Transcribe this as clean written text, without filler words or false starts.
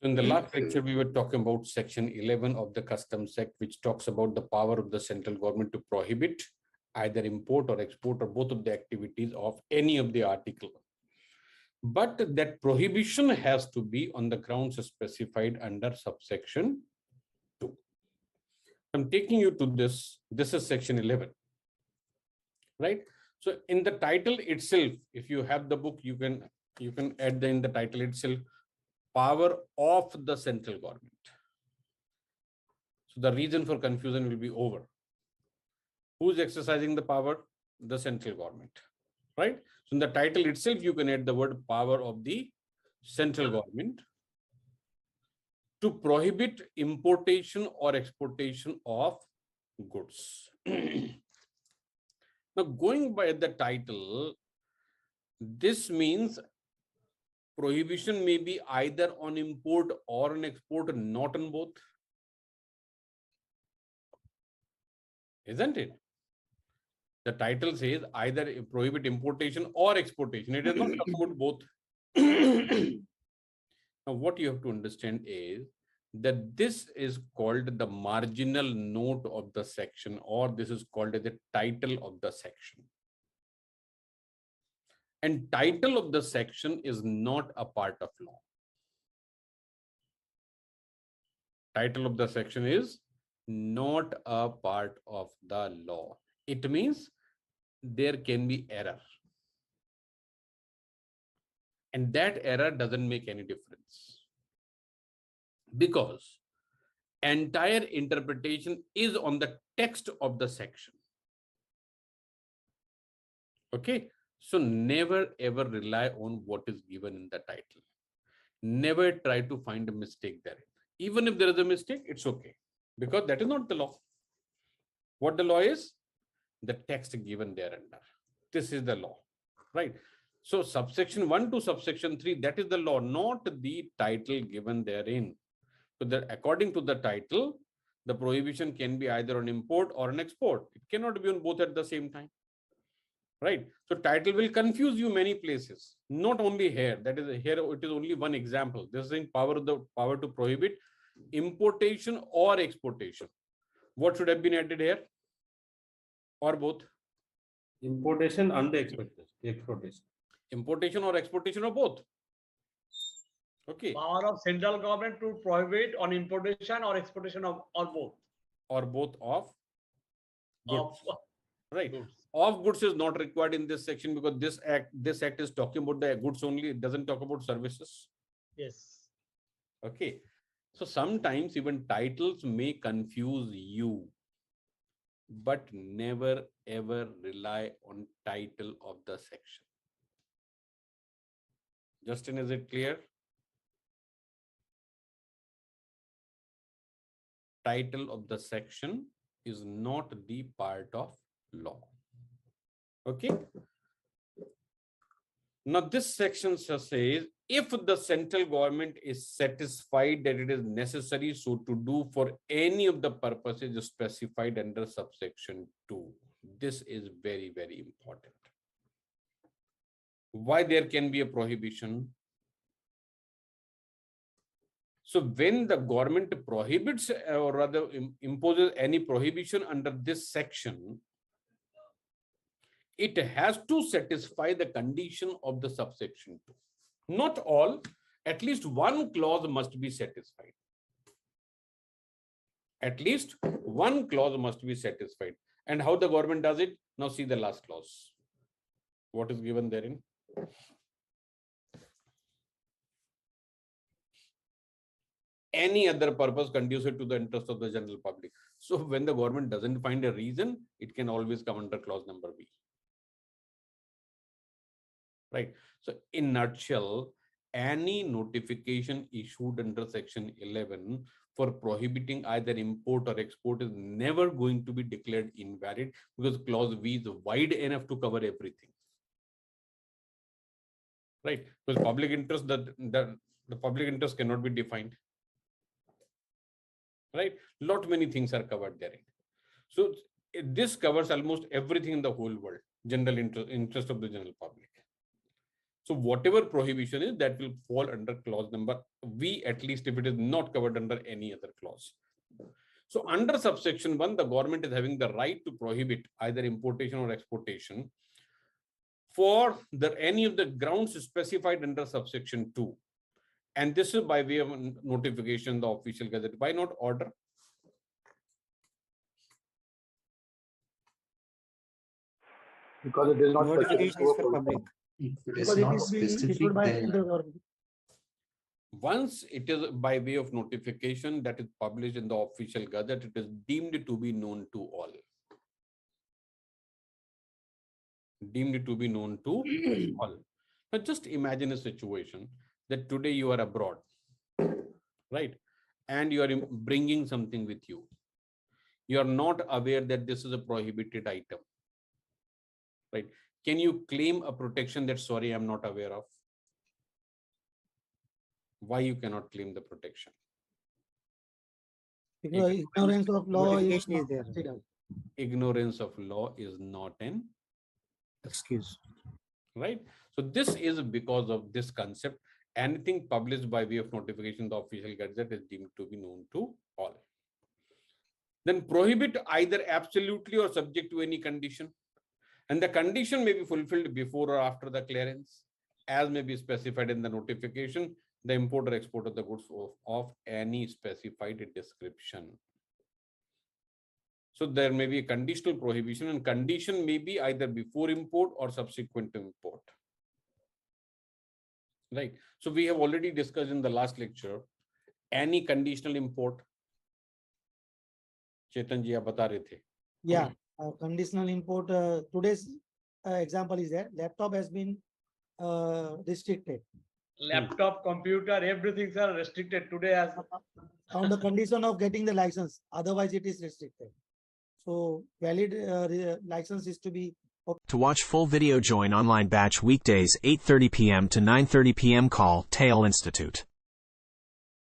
So in the last lecture, we were talking about Section 11 of the Customs Act, which talks about the power of the central government to prohibit either import or export or both of the activities of any of the article. But that prohibition has to be on the grounds specified under subsection 2. I'm taking you to this. This is Section 11, right? So in the title itself, if you have the book, you can add in the title itself, power of the central government. So the reason for confusion will be over. Who's exercising the power? The central government, right? So in the title itself, you can add the word power of the central government to prohibit importation or exportation of goods. Now, going by the title, this means prohibition may be either on import or on export, not on both. Isn't it? The title says either prohibit importation or exportation. It is not about both. Now, what you have to understand is that this is called the marginal note of the section, or this is called as the title of the section. And title of the section is not a part of law. Title of the section is not a part of the law. It means there can be error. And that error doesn't make any difference. Because entire interpretation is on the text of the section. Okay. So never ever rely on what is given in the title. Never try to find a mistake there. Even if there is a mistake, it's okay. Because that is not the law. What the law is? The text given thereunder. This is the law, right? So subsection 1 to subsection 3, that is the law, not the title given therein. So that according to the title, the prohibition can be either on import or on export. It cannot be on both at the same time, right? So title will confuse you many places, not only here. That is here, it is only one example. This is in power to prohibit importation or exportation. What should have been added here? Or both? Importation and exportation. Importation or exportation or both? Okay. Power of central government to prohibit on importation or exportation of or both. Or both of goods. Of Right. goods. Of goods is not required in this section because this act is talking about the goods only. It doesn't talk about services. Yes. Okay. So sometimes even titles may confuse you, but never ever rely on title of the section. Justin, is it clear? Title of the section is not the part of law. Okay. Now this section says, if the central government is satisfied that it is necessary so to do for any of the purposes specified under subsection 2. This is very, very important. Why there can be a prohibition? So when the government prohibits or rather imposes any prohibition under this section, it has to satisfy the condition of the subsection 2. Not all, at least one clause must be satisfied. At least one clause must be satisfied. And how the government does it? Now see the last clause. What is given therein? Any other purpose conducive to the interest of the general public. So when the government doesn't find a reason, it can always come under clause number B. Right. So in nutshell, any notification issued under section 11 for prohibiting either import or export is never going to be declared invalid because clause V is wide enough to cover everything. Right. Because public interest, the public interest cannot be defined. Right. Lot many things are covered therein. So this covers almost everything in the whole world, general interest of the general public. So whatever prohibition is, that will fall under clause number V, at least if it is not covered under any other clause. So under subsection 1, the government is having the right to prohibit either importation or exportation for any of the grounds specified under subsection 2. And this is by way of notification in the official gazette. Why not order? Because it is not Notification specific is to a for public. public. If it Because is it not is being issued specific, by then central government. Once it is by way of notification that is published in the official gazette, it is deemed to be known to all. Deemed to be known to all. Now just imagine a situation that today you are abroad, right? And you are bringing something with you. You are not aware that this is a prohibited item, right? Can you claim a protection that, sorry, I'm not aware of? Why you cannot claim the protection? Because ignorance of law is Notification is not there. considered. Ignorance of law is not an Excuse. right. So this is because of this concept. Anything published by way of notification in the official gazette is deemed to be known to all. Then prohibit either absolutely or subject to any condition. And the condition may be fulfilled before or after the clearance, as may be specified in the notification, the import or export of the goods of any specified description. So there may be a conditional prohibition, and condition may be either before import or subsequent to import. Right. So we have already discussed in the last lecture, any conditional import. Chetan ji, aap bata rahe the. Yeah, conditional import, today's example is that laptop has been restricted Laptop, computer, everything are restricted today as on the condition of getting the license. Otherwise, it is restricted. So valid license is to be. To watch full video, join online batch weekdays 8:30 p.m. to 9:30 p.m. Call TAIL Institute.